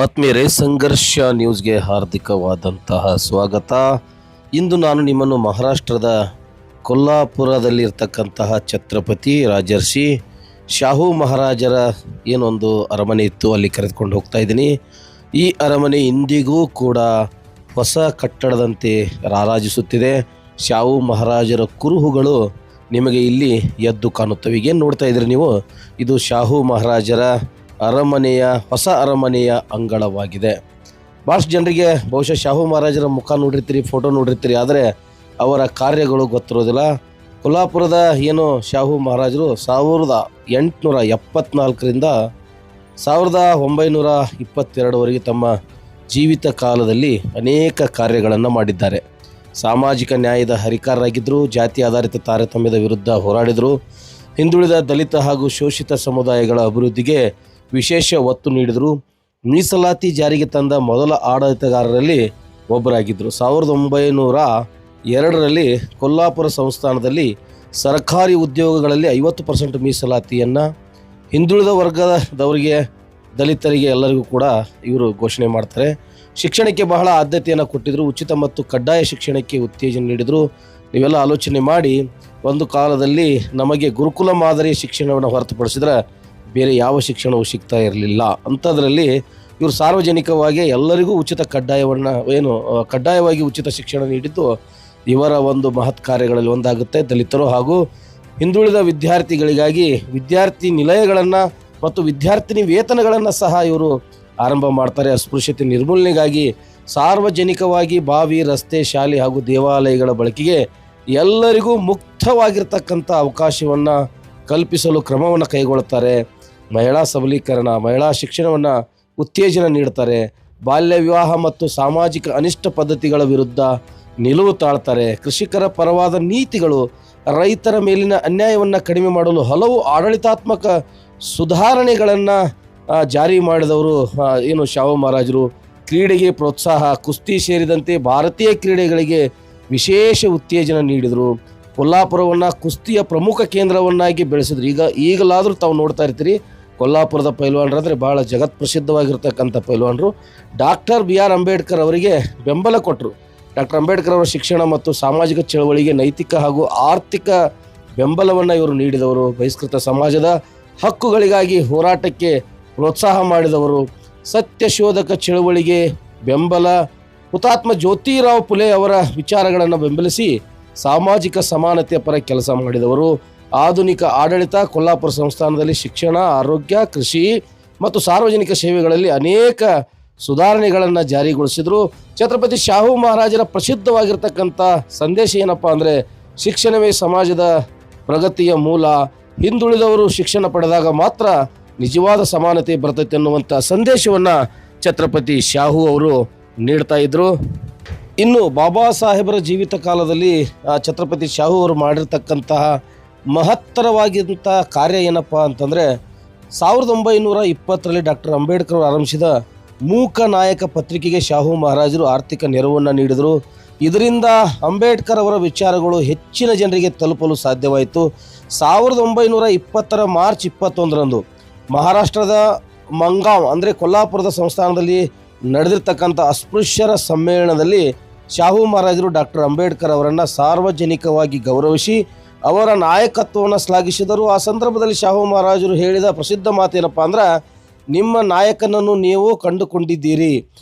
ಆತ್ಮೀಯರೇ, ಸಂಘರ್ಷ ನ್ಯೂಸ್ಗೆ ಹಾರ್ದಿಕವಾದಂತಹ ಸ್ವಾಗತ. ಇಂದು ನಾನು ನಿಮ್ಮನ್ನು ಮಹಾರಾಷ್ಟ್ರದ ಕೊಲ್ಲಾಪುರದಲ್ಲಿರ್ತಕ್ಕಂತಹ ಛತ್ರಪತಿ ರಾಜರ್ಷಿ ಶಾಹು ಮಹಾರಾಜರ ಏನೊಂದು ಅರಮನೆ ಇತ್ತು, ಅಲ್ಲಿ ಕರೆದುಕೊಂಡು ಹೋಗ್ತಾ ಇದ್ದೀನಿ. ಈ ಅರಮನೆ ಇಂದಿಗೂ ಕೂಡ ಹೊಸ ಕಟ್ಟಡದಂತೆ ರಾರಾಜಿಸುತ್ತಿದೆ. ಶಾಹು ಮಹಾರಾಜರ ಕುರುಹುಗಳು ನಿಮಗೆ ಇಲ್ಲಿ ಎದ್ದು ಕಾಣುತ್ತವೆ. ಏನು ನೋಡ್ತಾ ಇದ್ದೀರಿ ನೀವು? ಇದು ಶಾಹು ಮಹಾರಾಜರ ಹೊಸ ಅರಮನೆಯ ಅಂಗಳವಾಗಿದೆ. ಭಾಳಷ್ಟು ಜನರಿಗೆ ಬಹುಶಃ ಶಾಹು ಮಹಾರಾಜರ ಮುಖ ನೋಡಿರ್ತೀರಿ, ಫೋಟೋ ನೋಡಿರ್ತೀರಿ, ಆದರೆ ಅವರ ಕಾರ್ಯಗಳು ಗೊತ್ತಿರೋದಿಲ್ಲ. ಕೊಲ್ಲಾಪುರದ ಶಾಹು ಮಹಾರಾಜರು 1874ರಿಂದ 1922ವರೆಗೆ ತಮ್ಮ ಜೀವಿತ ಕಾಲದಲ್ಲಿ ಅನೇಕ ಕಾರ್ಯಗಳನ್ನು ಮಾಡಿದ್ದಾರೆ. ಸಾಮಾಜಿಕ ನ್ಯಾಯದ ಹರಿಕಾರರಾಗಿದ್ದರು. ಜಾತಿ ಆಧಾರಿತ ತಾರತಮ್ಯದ ವಿರುದ್ಧ ಹೋರಾಡಿದರು. ಹಿಂದುಳಿದ ದಲಿತ ಹಾಗೂ ಶೋಷಿತ ಸಮುದಾಯಗಳ ಅಭಿವೃದ್ಧಿಗೆ ವಿಶೇಷ ಒತ್ತು ನೀಡಿದರು. ಮೀಸಲಾತಿ ಜಾರಿಗೆ ತಂದ ಮೊದಲ ಆಡಳಿತಗಾರರಲ್ಲಿ ಒಬ್ಬರಾಗಿದ್ದರು. 1902ರಲ್ಲಿ ಕೊಲ್ಲಾಪುರ ಸಂಸ್ಥಾನದಲ್ಲಿ ಸರ್ಕಾರಿ ಉದ್ಯೋಗಗಳಲ್ಲಿ 50% ಮೀಸಲಾತಿಯನ್ನು ಹಿಂದುಳಿದ ವರ್ಗದವರಿಗೆ, ದಲಿತರಿಗೆ ಎಲ್ಲರಿಗೂ ಕೂಡ ಇವರು ಘೋಷಣೆ ಮಾಡ್ತಾರೆ. ಶಿಕ್ಷಣಕ್ಕೆ ಬಹಳ ಆದ್ಯತೆಯನ್ನು ಕೊಟ್ಟಿದ್ದರು. ಉಚಿತ ಮತ್ತು ಕಡ್ಡಾಯ ಶಿಕ್ಷಣಕ್ಕೆ ಉತ್ತೇಜನ ನೀಡಿದರು. ನೀವೆಲ್ಲ ಆಲೋಚನೆ ಮಾಡಿ, ಒಂದು ಕಾಲದಲ್ಲಿ ನಮಗೆ ಗುರುಕುಲ ಮಾದರಿಯ ಶಿಕ್ಷಣವನ್ನು ಹೊರತುಪಡಿಸಿದ್ರೆ ಬೇರೆ ಯಾವ ಶಿಕ್ಷಣವೂ ಸಿಗ್ತಾ ಇರಲಿಲ್ಲ. ಅಂಥದ್ರಲ್ಲಿ ಇವರು ಸಾರ್ವಜನಿಕವಾಗಿ ಎಲ್ಲರಿಗೂ ಕಡ್ಡಾಯವಾಗಿ ಉಚಿತ ಶಿಕ್ಷಣ ನೀಡಿದ್ದು ಇವರ ಒಂದು ಮಹತ್ ಕಾರ್ಯಗಳಲ್ಲಿ ಒಂದಾಗುತ್ತೆ. ದಲಿತರು ಹಾಗೂ ಹಿಂದುಳಿದ ವಿದ್ಯಾರ್ಥಿಗಳಿಗಾಗಿ ವಿದ್ಯಾರ್ಥಿ ನಿಲಯಗಳನ್ನು ಮತ್ತು ವಿದ್ಯಾರ್ಥಿನಿ ವೇತನಗಳನ್ನು ಸಹ ಇವರು ಆರಂಭ ಮಾಡ್ತಾರೆ. ಅಸ್ಪೃಶ್ಯತೆ ನಿರ್ಮೂಲನೆಗಾಗಿ ಸಾರ್ವಜನಿಕವಾಗಿ ಬಾವಿ, ರಸ್ತೆ, ಶಾಲೆ ಹಾಗೂ ದೇವಾಲಯಗಳ ಬಳಕೆಗೆ ಎಲ್ಲರಿಗೂ ಮುಕ್ತವಾಗಿರ್ತಕ್ಕಂಥ ಅವಕಾಶವನ್ನು ಕಲ್ಪಿಸಲು ಕ್ರಮವನ್ನು ಕೈಗೊಳ್ಳುತ್ತಾರೆ. ಮಹಿಳಾ ಸಬಲೀಕರಣ, ಮಹಿಳಾ ಶಿಕ್ಷಣವನ್ನು ಉತ್ತೇಜನ ನೀಡ್ತಾರೆ. ಬಾಲ್ಯ ವಿವಾಹ ಮತ್ತು ಸಾಮಾಜಿಕ ಅನಿಷ್ಟ ಪದ್ಧತಿಗಳ ವಿರುದ್ಧ ನಿಲುವು ತಾಳ್ತಾರೆ. ಕೃಷಿಕರ ಪರವಾದ ನೀತಿಗಳು, ರೈತರ ಮೇಲಿನ ಅನ್ಯಾಯವನ್ನು ಕಡಿಮೆ ಮಾಡಲು ಹಲವು ಆಡಳಿತಾತ್ಮಕ ಸುಧಾರಣೆಗಳನ್ನು ಜಾರಿ ಮಾಡಿದವರು ಶಾಹು ಮಹಾರಾಜರು. ಕ್ರೀಡೆಗೆ ಪ್ರೋತ್ಸಾಹ, ಕುಸ್ತಿ ಸೇರಿದಂತೆ ಭಾರತೀಯ ಕ್ರೀಡೆಗಳಿಗೆ ವಿಶೇಷ ಉತ್ತೇಜನ ನೀಡಿದರು. ಕೊಲ್ಲಾಪುರವನ್ನು ಕುಸ್ತಿಯ ಪ್ರಮುಖ ಕೇಂದ್ರವನ್ನಾಗಿ ಬೆಳೆಸಿದ್ರು. ಈಗಲಾದರೂ ತಾವು ನೋಡ್ತಾ ಇರ್ತೀರಿ, ಕೊಲ್ಲಾಪುರದ ಪೈಲ್ವಾನರಾದರೆ ಬಹಳ ಜಗತ್ ಪ್ರಸಿದ್ಧವಾಗಿರ್ತಕ್ಕಂಥ ಪೈಲ್ವಾನರು. ಡಾಕ್ಟರ್ BR ಅಂಬೇಡ್ಕರ್ ಅವರಿಗೆ ಬೆಂಬಲ ಕೊಟ್ಟರು. ಡಾಕ್ಟರ್ ಅಂಬೇಡ್ಕರ್ ಅವರ ಶಿಕ್ಷಣ ಮತ್ತು ಸಾಮಾಜಿಕ ಚಳವಳಿಗೆ ನೈತಿಕ ಹಾಗೂ ಆರ್ಥಿಕ ಬೆಂಬಲವನ್ನು ಇವರು ನೀಡಿದವರು. ಬಹಿಷ್ಕೃತ ಸಮಾಜದ ಹಕ್ಕುಗಳಿಗಾಗಿ ಹೋರಾಟಕ್ಕೆ ಪ್ರೋತ್ಸಾಹ ಮಾಡಿದವರು. ಸತ್ಯಶೋಧಕ ಚಳವಳಿಗೆ ಬೆಂಬಲ, ಹುತಾತ್ಮ ಜ್ಯೋತಿರಾವ್ ಫುಲೆ ಅವರ ವಿಚಾರಗಳನ್ನು ಬೆಂಬಲಿಸಿ ಸಾಮಾಜಿಕ ಸಮಾನತೆಯ ಪರ ಕೆಲಸ ಮಾಡಿದವರು. ಆಧುನಿಕ ಆಡಳಿತ, ಕೊಲ್ಲಾಪುರ ಸಂಸ್ಥಾನದಲ್ಲಿ ಶಿಕ್ಷಣ, ಆರೋಗ್ಯ, ಕೃಷಿ ಮತ್ತು ಸಾರ್ವಜನಿಕ ಸೇವೆಗಳಲ್ಲಿ ಅನೇಕ ಸುಧಾರಣೆಗಳನ್ನು ಜಾರಿಗೊಳಿಸಿದರು. ಛತ್ರಪತಿ ಶಾಹು ಮಹಾರಾಜರ ಪ್ರಸಿದ್ಧವಾಗಿರ್ತಕ್ಕಂಥ ಸಂದೇಶ ಏನಪ್ಪ ಅಂದರೆ, ಶಿಕ್ಷಣವೇ ಸಮಾಜದ ಪ್ರಗತಿಯ ಮೂಲ, ಹಿಂದುಳಿದವರು ಶಿಕ್ಷಣ ಪಡೆದಾಗ ಮಾತ್ರ ನಿಜವಾದ ಸಮಾನತೆ ಬರ್ತೈತೆ ಅನ್ನುವಂಥ ಸಂದೇಶವನ್ನು ಛತ್ರಪತಿ ಶಾಹು ಅವರು ನೀಡ್ತಾ ಇದ್ದರು. ಇನ್ನು ಬಾಬಾ ಸಾಹೇಬರ ಜೀವಿತ ಕಾಲದಲ್ಲಿ ಛತ್ರಪತಿ ಶಾಹು ಅವರು ಮಾಡಿರ್ತಕ್ಕಂತಹ ಮಹತ್ತರವಾಗಿದ್ದಂಥ ಕಾರ್ಯ ಏನಪ್ಪ ಅಂತಂದರೆ, 1920ರಲ್ಲಿ ಡಾಕ್ಟರ್ ಅಂಬೇಡ್ಕರ್ ಅವರು ಆರಂಭಿಸಿದ ಮೂಕ ನಾಯಕ ಪತ್ರಿಕೆಗೆ ಶಾಹು ಮಹಾರಾಜರು ಆರ್ಥಿಕ ನೆರವನ್ನು ನೀಡಿದರು. ಇದರಿಂದ ಅಂಬೇಡ್ಕರ್ ಅವರ ವಿಚಾರಗಳು ಹೆಚ್ಚಿನ ಜನರಿಗೆ ತಲುಪಲು ಸಾಧ್ಯವಾಯಿತು. 1920ರ ಮಾರ್ಚ್ 21ರಂದು ಮಹಾರಾಷ್ಟ್ರದ ಮಂಗಾವ್ ಅಂದರೆ ಕೊಲ್ಲಾಪುರದ ಸಂಸ್ಥಾನದಲ್ಲಿ ನಡೆದಿರ್ತಕ್ಕಂಥ ಅಸ್ಪೃಶ್ಯರ ಸಮ್ಮೇಳನದಲ್ಲಿ ಶಾಹು ಮಹಾರಾಜರು ಡಾಕ್ಟರ್ ಅಂಬೇಡ್ಕರ್ ಅವರನ್ನು ಸಾರ್ವಜನಿಕವಾಗಿ ಗೌರವಿಸಿ ಅವರ ನಾಯಕತ್ವವನ್ನು ಶ್ಲಾಘಿಸಿದರು. ಆ ಸಂದರ್ಭದಲ್ಲಿ ಶಾಹು ಮಹಾರಾಜರು ಹೇಳಿದ ಪ್ರಸಿದ್ಧ ಮಾತೇನಪ್ಪ ಅಂದ್ರೆ, ನಿಮ್ಮ ನಾಯಕನನ್ನು ನೀವು ಕಂಡುಕೊಂಡಿದ್ದೀರಿ,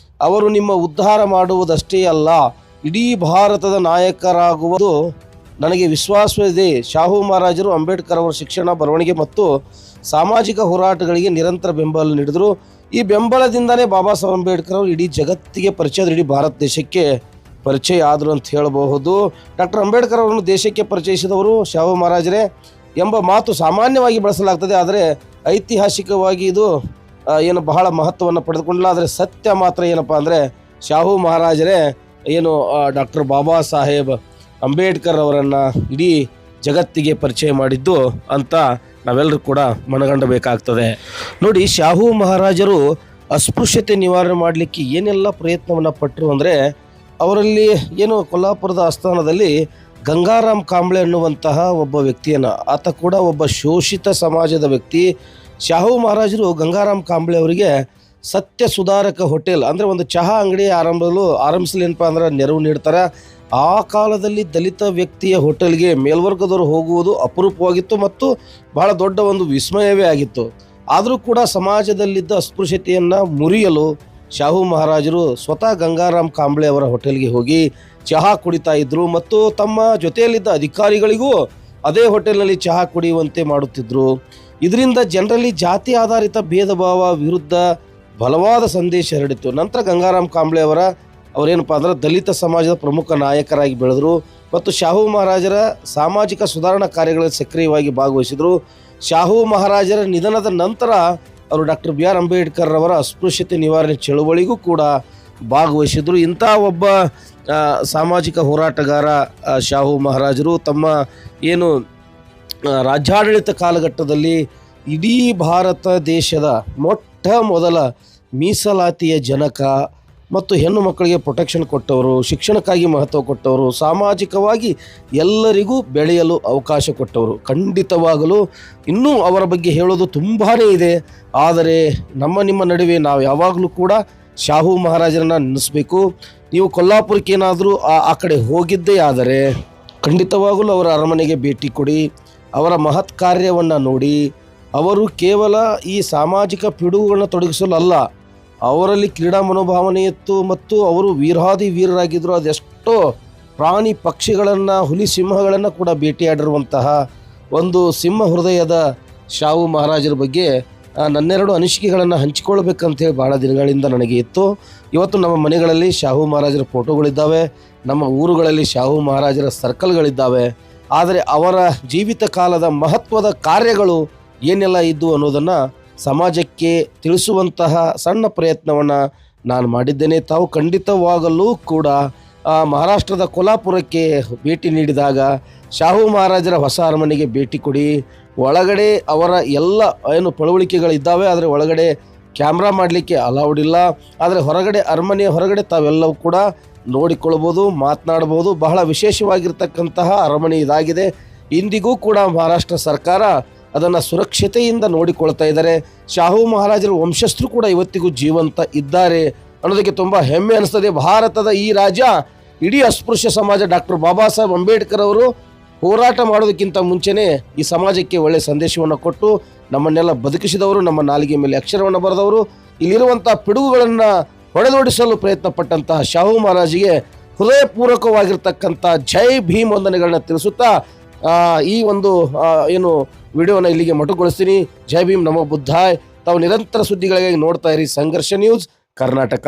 ಅವರು ನಿಮ್ಮ ಉದ್ಧಾರ ಮಾಡುವುದಷ್ಟೇ ಅಲ್ಲ, ಇಡೀ ಭಾರತದ ನಾಯಕರಾಗುವುದು ನನಗೆ ವಿಶ್ವಾಸವಿದೆ. ಶಾಹು ಮಹಾರಾಜರು ಅಂಬೇಡ್ಕರ್ ಅವರ ಶಿಕ್ಷಣ, ಬರವಣಿಗೆ ಮತ್ತು ಸಾಮಾಜಿಕ ಹೋರಾಟಗಳಿಗೆ ನಿರಂತರ ಬೆಂಬಲ ನೀಡಿದರು. ಈ ಬೆಂಬಲದಿಂದಲೇ ಬಾಬಾ ಸಾಹೇಬ್ ಅಂಬೇಡ್ಕರ್ ಅವರು ಇಡೀ ಜಗತ್ತಿಗೆ ಪರಿಚಯ, ಇಡೀ ಭಾರತ ದೇಶಕ್ಕೆ ಪರಿಚಯ ಆದರು ಅಂತ ಹೇಳಬಹುದು. ಡಾಕ್ಟರ್ ಅಂಬೇಡ್ಕರ್ ಅವರನ್ನು ದೇಶಕ್ಕೆ ಪರಿಚಯಿಸಿದವರು ಶಾಹು ಮಹಾರಾಜರೇ ಎಂಬ ಮಾತು ಸಾಮಾನ್ಯವಾಗಿ ಬಳಸಲಾಗ್ತದೆ. ಆದರೆ ಐತಿಹಾಸಿಕವಾಗಿ ಇದು ಬಹಳ ಮಹತ್ವವನ್ನು ಪಡೆದುಕೊಂಡಿಲ್ಲ. ಆದರೆ ಸತ್ಯ ಮಾತ್ರ ಏನಪ್ಪ ಅಂದರೆ, ಶಾಹು ಮಹಾರಾಜರೇ ಡಾಕ್ಟರ್ ಬಾಬಾ ಸಾಹೇಬ್ ಅಂಬೇಡ್ಕರ್ ಅವರನ್ನು ಇಡೀ ಜಗತ್ತಿಗೆ ಪರಿಚಯ ಮಾಡಿದ್ದು ಅಂತ ನಾವೆಲ್ಲರೂ ಕೂಡ ಮನಗಂಡಬೇಕಾಗ್ತದೆ. ನೋಡಿ, ಶಾಹು ಮಹಾರಾಜರು ಅಸ್ಪೃಶ್ಯತೆ ನಿವಾರಣೆ ಮಾಡಲಿಕ್ಕೆ ಏನೆಲ್ಲ ಪ್ರಯತ್ನವನ್ನು ಪಟ್ಟರು ಅಂದರೆ, ಅವರಲ್ಲಿ ಕೊಲ್ಲಾಪುರದ ಆಸ್ಥಾನದಲ್ಲಿ ಗಂಗಾರಾಮ್ ಕಾಂಬ್ಳೆ ಅನ್ನುವಂತಹ ಒಬ್ಬ ವ್ಯಕ್ತಿಯನ್ನು, ಆತ ಕೂಡ ಒಬ್ಬ ಶೋಷಿತ ಸಮಾಜದ ವ್ಯಕ್ತಿ. ಶಾಹು ಮಹಾರಾಜರು ಗಂಗಾರಾಮ್ ಕಾಂಬ್ಳೆ ಅವರಿಗೆ ಸತ್ಯ ಸುಧಾರಕ ಹೋಟೆಲ್ ಅಂದರೆ ಒಂದು ಚಹಾ ಅಂಗಡಿ ಆರಂಭಿಸಲೇನಪ್ಪ ಅಂದ್ರೆ ನೆರವು ನೀಡ್ತಾರೆ. ಆ ಕಾಲದಲ್ಲಿ ದಲಿತ ವ್ಯಕ್ತಿಯ ಹೋಟೆಲ್ಗೆ ಮೇಲ್ವರ್ಗದವರು ಹೋಗುವುದು ಅಪರೂಪವಾಗಿತ್ತು ಮತ್ತು ಬಹಳ ದೊಡ್ಡ ಒಂದು ವಿಸ್ಮಯವೇ ಆಗಿತ್ತು. ಆದರೂ ಕೂಡ ಸಮಾಜದಲ್ಲಿದ್ದ ಅಸ್ಪೃಶ್ಯತೆಯನ್ನು ಮುರಿಯಲು ಶಾಹು ಮಹಾರಾಜರು ಸ್ವತಃ ಗಂಗಾರಾಮ್ ಕಾಂಬ್ಳೆ ಅವರ ಹೋಟೆಲ್ಗೆ ಹೋಗಿ ಚಹಾ ಕುಡಿತಾ ಇದ್ದರು ಮತ್ತು ತಮ್ಮ ಜೊತೆಯಲ್ಲಿದ್ದ ಅಧಿಕಾರಿಗಳಿಗೂ ಅದೇ ಹೋಟೆಲ್ನಲ್ಲಿ ಚಹಾ ಕುಡಿಯುವಂತೆ ಮಾಡುತ್ತಿದ್ದರು. ಇದರಿಂದ ಜನರಲ್ಲಿ ಜಾತಿ ಆಧಾರಿತ ಭೇದ ಭಾವ ವಿರುದ್ಧ ಬಲವಾದ ಸಂದೇಶ ಹರಡಿತು. ನಂತರ ಗಂಗಾರಾಮ್ ಕಾಂಬ್ಳೆ ಅವರೇನಪ್ಪ ಅಂದ್ರೆ ದಲಿತ ಸಮಾಜದ ಪ್ರಮುಖ ನಾಯಕರಾಗಿ ಬೆಳೆದರು ಮತ್ತು ಶಾಹು ಮಹಾರಾಜರ ಸಾಮಾಜಿಕ ಸುಧಾರಣಾ ಕಾರ್ಯಗಳಲ್ಲಿ ಸಕ್ರಿಯವಾಗಿ ಭಾಗವಹಿಸಿದರು. ಶಾಹು ಮಹಾರಾಜರ ನಿಧನದ ನಂತರ ಅವರು ಡಾಕ್ಟರ್ ಬಿ ಆರ್ ಅಂಬೇಡ್ಕರ್ ಅವರ ಅಸ್ಪೃಶ್ಯತೆ ನಿವಾರಣೆ ಚಳುವಳಿಗೂ ಕೂಡ ಭಾಗವಹಿಸಿದರು. ಇಂಥ ಒಬ್ಬ ಸಾಮಾಜಿಕ ಹೋರಾಟಗಾರ ಶಾಹು ಮಹಾರಾಜರು ತಮ್ಮ ಏನು ರಾಜ್ಯಾಡಳಿತ ಕಾಲಘಟ್ಟದಲ್ಲಿ ಇಡೀ ಭಾರತ ದೇಶದ ಮೊಟ್ಟ ಮೊದಲ ಮೀಸಲಾತಿಯ ಜನಕ ಮತ್ತು ಹೆಣ್ಣು ಮಕ್ಕಳಿಗೆ ಪ್ರೊಟೆಕ್ಷನ್ ಕೊಟ್ಟವರು, ಶಿಕ್ಷಣಕ್ಕಾಗಿ ಮಹತ್ವ ಕೊಟ್ಟವರು, ಸಾಮಾಜಿಕವಾಗಿ ಎಲ್ಲರಿಗೂ ಬೆಳೆಯಲು ಅವಕಾಶ ಕೊಟ್ಟವರು. ಖಂಡಿತವಾಗಲೂ ಇನ್ನೂ ಅವರ ಬಗ್ಗೆ ಹೇಳೋದು ತುಂಬಾ ಇದೆ. ಆದರೆ ನಿಮ್ಮ ನಡುವೆ ನಾವು ಯಾವಾಗಲೂ ಕೂಡ ಶಾಹು ಮಹಾರಾಜರನ್ನು ನೆನೆಸಬೇಕು. ನೀವು ಕೊಲ್ಲಾಪುರಕ್ಕೇನಾದರೂ ಆ ಕಡೆ ಹೋಗಿದ್ದೇ ಆದರೆ ಖಂಡಿತವಾಗಲೂ ಅವರ ಅರಮನೆಗೆ ಭೇಟಿ ಕೊಡಿ, ಅವರ ಮಹತ್ ಕಾರ್ಯವನ್ನು ನೋಡಿ. ಅವರು ಕೇವಲ ಈ ಸಾಮಾಜಿಕ ಪಿಡುಗುಗಳನ್ನು ತೊಡಗಿಸಲು ಅಲ್ಲ, ಅವರಲ್ಲಿ ಕ್ರೀಡಾ ಮನೋಭಾವನೆ ಇತ್ತು ಮತ್ತು ಅವರು ವೀರಾದಿ ವೀರರಾಗಿದ್ದರು. ಅದೆಷ್ಟೋ ಪ್ರಾಣಿ ಪಕ್ಷಿಗಳನ್ನು, ಹುಲಿ ಸಿಂಹಗಳನ್ನು ಕೂಡ ಭೇಟಿಯಾಡಿರುವಂತಹ ಒಂದು ಸಿಂಹ ಹೃದಯದ ಶಾಹು ಮಹಾರಾಜರ ಬಗ್ಗೆ ನನ್ನೆರಡು ಅನಿಸಿಕೆಗಳನ್ನು ಹಂಚಿಕೊಳ್ಬೇಕಂತೇಳಿ ಭಾಳ ದಿನಗಳಿಂದ ನನಗೆ ಇತ್ತು. ಇವತ್ತು ನಮ್ಮ ಮನೆಗಳಲ್ಲಿ ಶಾಹು ಮಹಾರಾಜರ ಫೋಟೋಗಳಿದ್ದಾವೆ, ನಮ್ಮ ಊರುಗಳಲ್ಲಿ ಶಾಹು ಮಹಾರಾಜರ ಸರ್ಕಲ್ಗಳಿದ್ದಾವೆ. ಆದರೆ ಅವರ ಜೀವಿತ ಕಾಲದ ಮಹತ್ವದ ಕಾರ್ಯಗಳು ಏನೆಲ್ಲ ಇದ್ದು ಅನ್ನೋದನ್ನು ಸಮಾಜಕ್ಕೆ ತಿಳಿಸುವಂತಹ ಸಣ್ಣ ಪ್ರಯತ್ನವನ್ನು ನಾನು ಮಾಡಿದ್ದೇನೆ. ತಾವು ಖಂಡಿತವಾಗಲೂ ಕೂಡ ಮಹಾರಾಷ್ಟ್ರದ ಕೊಲ್ಲಾಪುರಕ್ಕೆ ಭೇಟಿ ನೀಡಿದಾಗ ಶಾಹು ಮಹಾರಾಜರ ಹೊಸ ಅರಮನೆಗೆ ಭೇಟಿ ಕೊಡಿ. ಒಳಗಡೆ ಅವರ ಎಲ್ಲ ಏನು ಪಳವಳಿಕೆಗಳಿದ್ದಾವೆ, ಆದರೆ ಒಳಗಡೆ ಕ್ಯಾಮ್ರಾ ಮಾಡಲಿಕ್ಕೆ ಅಲೌಡ್ ಇಲ್ಲ. ಆದರೆ ಹೊರಗಡೆ ಅರಮನೆಯ ಹೊರಗಡೆ ತಾವೆಲ್ಲವೂ ಕೂಡ ನೋಡಿಕೊಳ್ಬೋದು, ಮಾತನಾಡ್ಬೋದು. ಬಹಳ ವಿಶೇಷವಾಗಿರ್ತಕ್ಕಂತಹ ಅರಮನೆ ಇದಾಗಿದೆ. ಇಂದಿಗೂ ಕೂಡ ಮಹಾರಾಷ್ಟ್ರ ಸರ್ಕಾರ ಅದನ್ನು ಸುರಕ್ಷತೆಯಿಂದ ನೋಡಿಕೊಳ್ತಾ ಇದ್ದಾರೆ. ಶಾಹು ಮಹಾರಾಜರ ವಂಶಸ್ಥರು ಕೂಡ ಇವತ್ತಿಗೂ ಜೀವಂತ ಇದ್ದಾರೆ ಅನ್ನೋದಕ್ಕೆ ತುಂಬ ಹೆಮ್ಮೆ ಅನಿಸ್ತದೆ. ಭಾರತದ ಈ ರಾಜ್ಯ ಇಡೀ ಅಸ್ಪೃಶ್ಯ ಸಮಾಜ ಡಾಕ್ಟರ್ ಬಾಬಾ ಸಾಹೇಬ್ ಅಂಬೇಡ್ಕರ್ ಅವರು ಹೋರಾಟ ಮಾಡೋದಕ್ಕಿಂತ ಮುಂಚೆನೇ ಈ ಸಮಾಜಕ್ಕೆ ಒಳ್ಳೆಯ ಸಂದೇಶವನ್ನು ಕೊಟ್ಟು ನಮ್ಮನ್ನೆಲ್ಲ ಬದುಕಿಸಿದವರು, ನಮ್ಮ ನಾಲಿಗೆ ಮೇಲೆ ಅಕ್ಷರವನ್ನು ಬರೆದವರು, ಇಲ್ಲಿರುವಂಥ ಪಿಡುಗುಗಳನ್ನು ಹೊಡೆದೋಡಿಸಲು ಪ್ರಯತ್ನ ಪಟ್ಟಂತಹ ಶಾಹು ಮಹಾರಾಜಿಗೆ ಹೃದಯಪೂರ್ವಕವಾಗಿರ್ತಕ್ಕಂಥ ಜೈ ಭೀಮ್ ವಂದನೆಗಳನ್ನ ತಿಳಿಸುತ್ತಾ ಈ ಒಂದು ಏನು ವಿಡಿಯೋನ ಇಲ್ಲಿಗೆ ಮೊಟಕುಗೊಳಿಸ್ತೀನಿ. ಜೈ ಭೀಮ್, ನಮೋ ಬುದ್ಧಾಯ್. ತಾವು ನಿರಂತರ ಸುದ್ದಿಗಳಿಗಾಗಿ ನೋಡ್ತಾ ಇರಿ ಸಂಘರ್ಷ ನ್ಯೂಸ್ ಕರ್ನಾಟಕ.